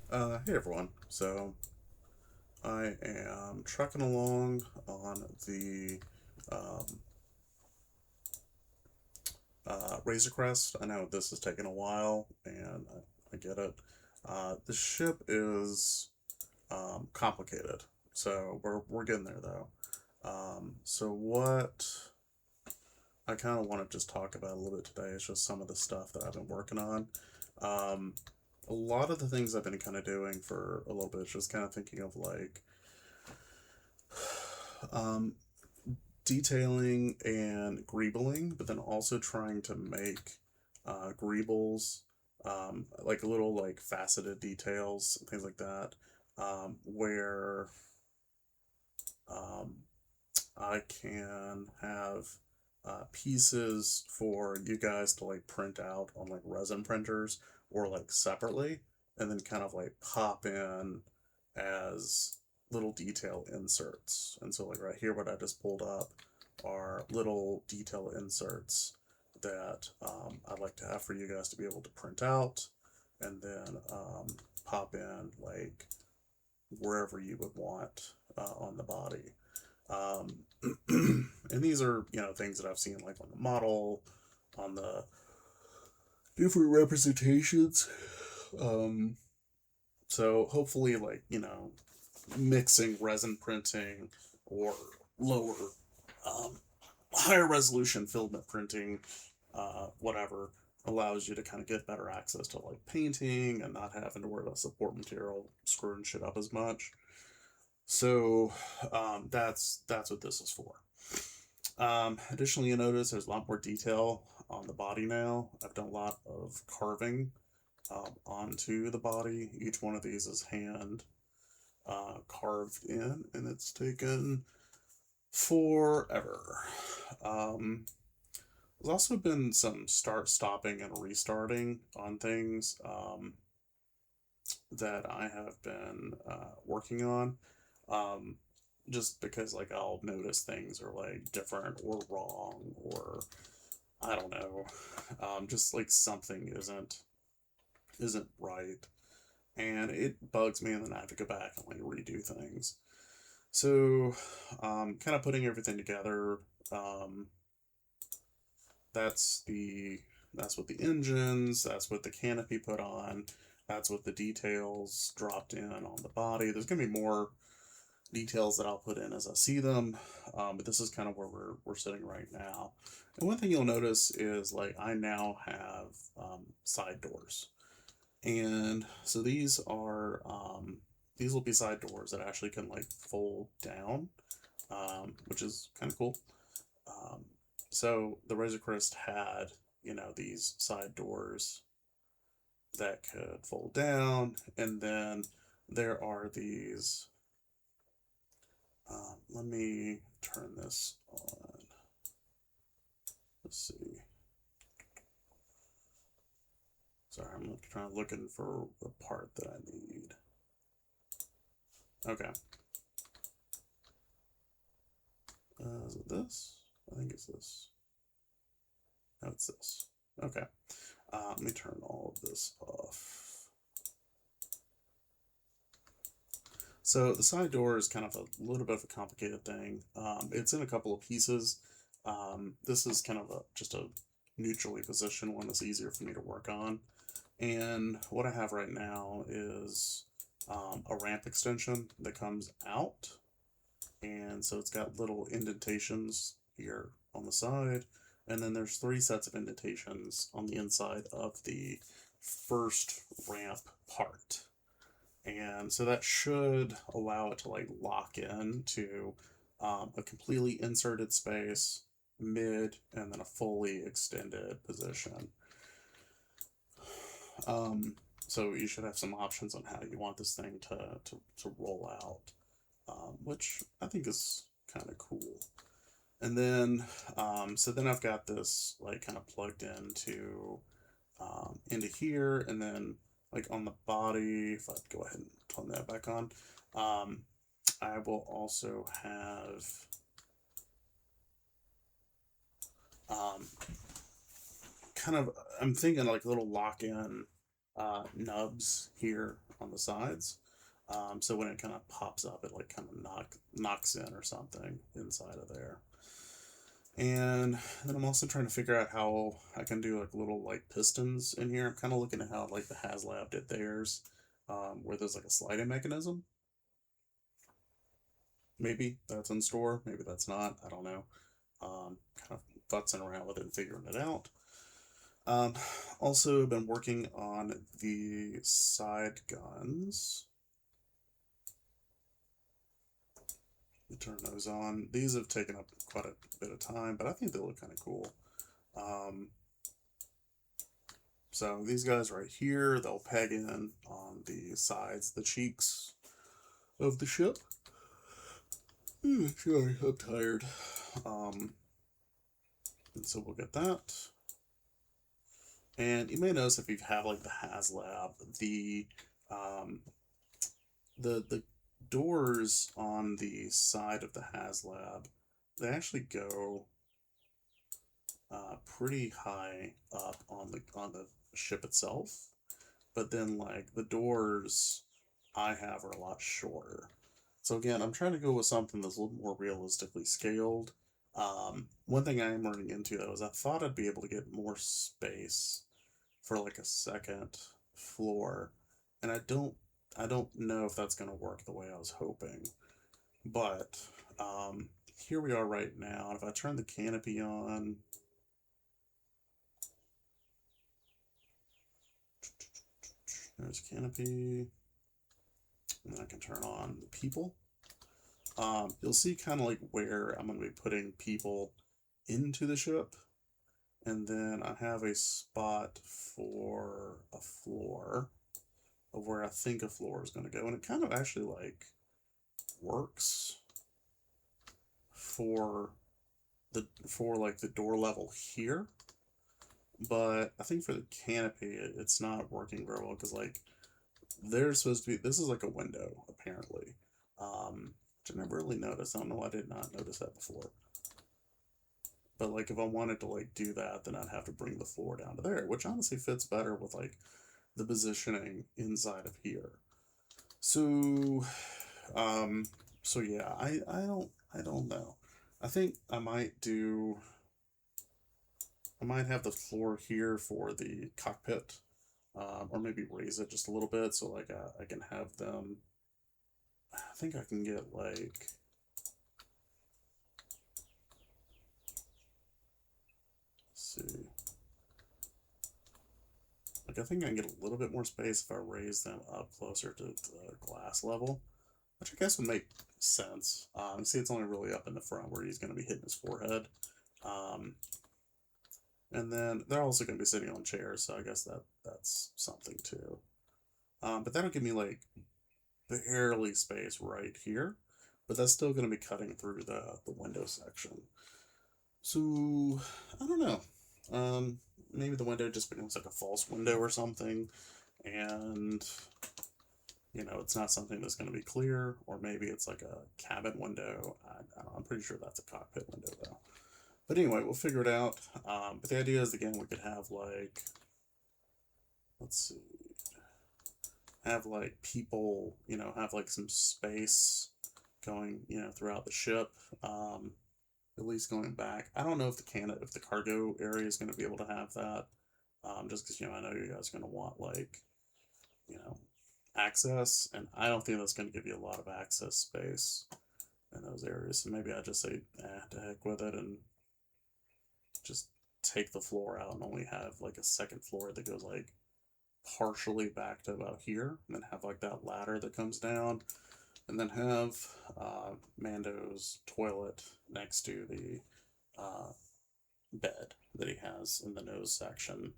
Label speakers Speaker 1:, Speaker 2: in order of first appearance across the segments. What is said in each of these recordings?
Speaker 1: Hey everyone. So I am trucking along on the um, Razorcrest. I know this has taken a while, and I get it. The ship is complicated, so we're getting there though. So what I kind of want to just talk about a little bit today is just some of the stuff that I've been working on. Um, a lot of the things I've been kind of doing for a little bit is just kind of thinking of like um, detailing and greebling, but then also trying to make greebles like little like faceted details, things like that, where um, I can have pieces for you guys to like print out on like resin printers or like separately, and then kind of like pop in as little detail inserts. And so, like right here, what I just pulled up are little detail inserts that I'd like to have for you guys to be able to print out and then pop in like wherever you would want on the body. Um, and these are, things that I've seen like on the model, on the different representations. Um, so hopefully, like, mixing resin printing or lower, um, higher resolution filament printing, whatever, allows you to kind of get better access to like painting and not having to worry about support material screwing shit up as much. So that's what this is for. Additionally, you notice there's a lot more detail on the body now. I've done a lot of carving onto the body. Each one of these is hand carved in, and it's taken forever. Um, there's also been some start, stopping, and restarting on things that I have been working on. Um, just because like I'll notice things are like different or wrong or I don't know, just like something isn't right, and it bugs me, and then I have to go back and like redo things. So, kind of putting everything together. Um, that's the that's what the engines. That's what the canopy put on. That's what the details dropped in on the body. There's gonna be more details that I'll put in as I see them. But this is kind of where we're sitting right now. And one thing you'll notice is like I now have side doors, and so these will be side doors that actually can like fold down, which is kind of cool. Um, so the Razorcrest had these side doors that could fold down, and then there are these. Let me turn this on. Let's see. Sorry, I'm trying looking for the part that I need. Okay. Is it this? I think it's this. No, it's this. Okay. Let me turn all of this off. So the side door is kind of a little bit of a complicated thing. It's in a couple of pieces. This is kind of just a neutrally positioned one that's easier for me to work on. And what I have right now is a ramp extension that comes out. And so it's got little indentations here on the side. And then there's three sets of indentations on the inside of the first ramp part. And so that should allow it to like lock in to a completely inserted space, mid, and then a fully extended position. Um, so you should have some options on how you want this thing to roll out, which I think is kind of cool. And then, so then I've got this like kind of plugged into here, and then like on the body, if I go ahead and turn that back on, I will also have um, kind of I'm thinking like little lock-in nubs here on the sides. So when it kind of pops up, it like kind of knocks in or something inside of there. And then I'm also trying to figure out how I can do like little like pistons in here. I'm kind of looking at how like the HasLab did theirs, where there's like a sliding mechanism. Maybe that's in store, maybe that's not. I don't know. Kind of futzing around with it and figuring it out. Um, Also been working on the side guns. Turn those on. These have taken up quite a bit of time, but I think they look kind of cool. Um, so these guys right here, they'll peg in on the sides, the cheeks of the ship. Sorry, I'm tired. And so we'll get that. And you may notice if you have like the HasLab, um, the doors on the side of the HasLab, they actually go pretty high up on the ship itself, but then like the doors I have are a lot shorter. So again, I'm trying to go with something that's a little more realistically scaled. One thing I am running into though is I thought I'd be able to get more space for like a second floor, and I don't know if that's going to work the way I was hoping. But here we are right now, and if I turn the canopy on, there's canopy, and then I can turn on the people. You'll see kind of like where I'm going to be putting people into the ship, and then I have a spot for a floor of where I think a floor is going to go, and it kind of actually like works for like the door level here, but I think for the canopy it's not working very well because like there's supposed to be, this is like a window apparently, which I never really noticed. I don't know why I did not notice that before. But like if I wanted to like do that, then I'd have to bring the floor down to there, which honestly fits better with like the positioning inside of here. So, um, so yeah, I don't know. I think I might have the floor here for the cockpit, or maybe raise it just a little bit so like I can have them. I think I can get like, let's see, like I think I can get a little bit more space if I raise them up closer to the glass level, which I guess would make sense. See, it's only really up in the front where he's going to be hitting his forehead. Um, and then they're also going to be sitting on chairs, so I guess that's something too. But that'll give me like barely space right here, but that's still going to be cutting through the window section. So I don't know. Maybe the window just becomes like a false window or something, and it's not something that's going to be clear, or maybe it's like a cabin window. I don't know, I'm pretty sure that's a cockpit window though. But anyway, we'll figure it out. But the idea is, again, we could have like, let's see, have like people, have like some space going, throughout the ship. At least going back. I don't know if the cargo area is going to be able to have that. Just because I know you guys are going to want like, you know, access, and I don't think that's going to give you a lot of access space in those areas. So maybe I just say, to heck with it, and just take the floor out and only have like a second floor that goes like partially back to about here, and then have like that ladder that comes down, and then have Mando's toilet next to the bed that he has in the nose section.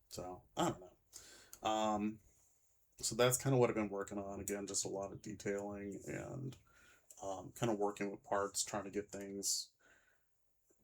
Speaker 1: So I don't know. So that's kind of what I've been working on. Again, just a lot of detailing and kind of working with parts, trying to get things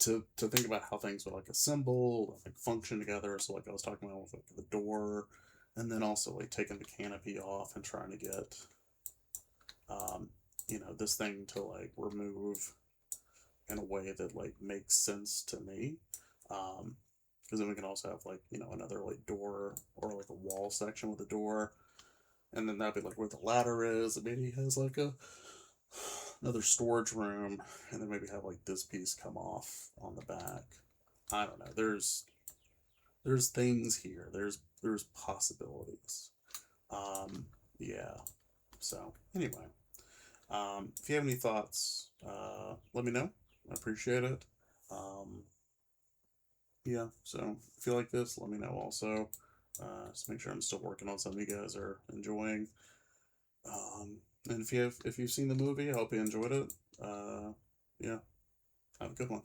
Speaker 1: to think about how things would like assemble, like function together. So like I was talking about with like the door, and then also like taking the canopy off and trying to get this thing to like remove in a way that like makes sense to me. Because then we can also have like another like door or like a wall section with a door. and then that'd be like where the ladder is, and maybe he has like a another storage room, and then maybe have like this piece come off on the back. I don't know. There's things here. There's possibilities. Um, yeah. So anyway, if you have any thoughts, let me know. I appreciate it. Um, yeah. So if you like this, let me know also. Just make sure I'm still working on something you guys are enjoying. And if you've seen the movie, I hope you enjoyed it. Yeah. Have a good one.